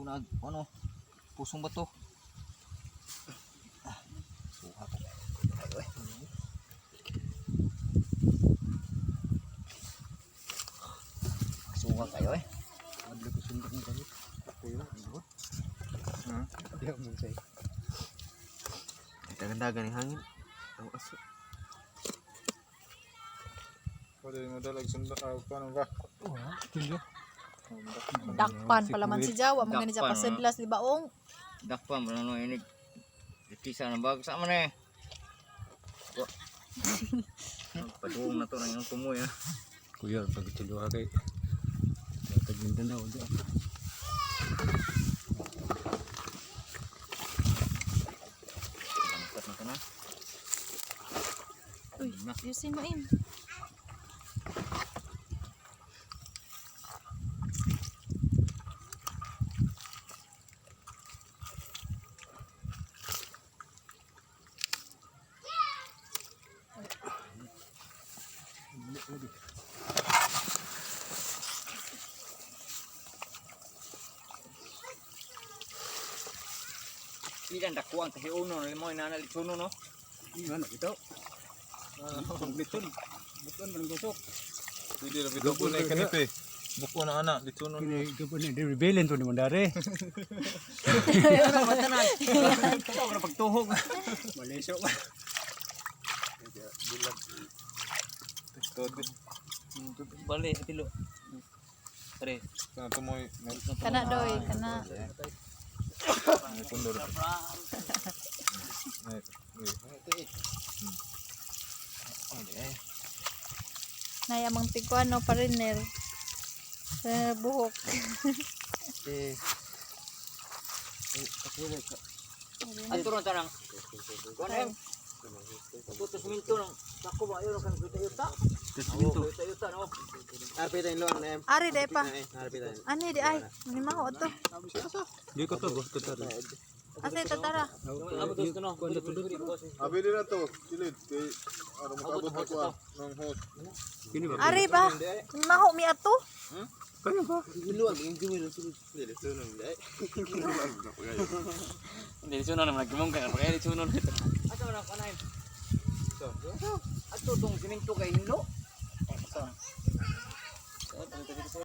nag ano pusong bato. Suha ko. Ayo eh. Suha kayo eh. Adlo ko sundak ng gamit. Kuya, ano? Diya mo say. Dagan-dagan ng hangin. Ang aso. Pwede mo dalag sundak paano ba? Tiyo. Dakpan pala man si Jawa, mga ganit sa pasedlas di baong. Dakpan mo no inig. Itisa na bag sa man eh. Paduong na to ng iyong tumoy ah. Kuya, pagtulo ka kay. Tagmindan daw di. Angkat na to na. Uy, yusin mo im. Ilan dakuan tahi uno mo inana litsuno no. Ano ito? Biton. Biton man gusok. Pwede na bitaw ko na kanipe. Buko na anak litsuno. Kini gapon ni rebellion to ni mandare. Ano matanan? Ito na pagtuhog. Malisyo. Bulag. Todi. Bali tilo. Pare. Kana tumoy. Kana doy, kana. May pundor. Nayamang pikuano pariner. Sa buhok. Ato ron tanang. Kuan putus minto nang sako ba ayo kan yuta-yuta. Minto. Yuta-yuta no. Arpita yung luang na em. Ari day pa. Arpita yung. Ani di ay, limaho to. Di ko to gusto to. Ate tatara. Abo dos no. Abi din na to. Kilid kay ano makabot na ko ng hot. Kini ba? Ari ba? Limaho mi ato. Kaya ba? Yung luang, yung gawin ng sulod. Pwede, sunong, dahil. Hindi suno na nagmong ka pagay suno nito. Ato na kanain. So, ato tong siminto kay nilo.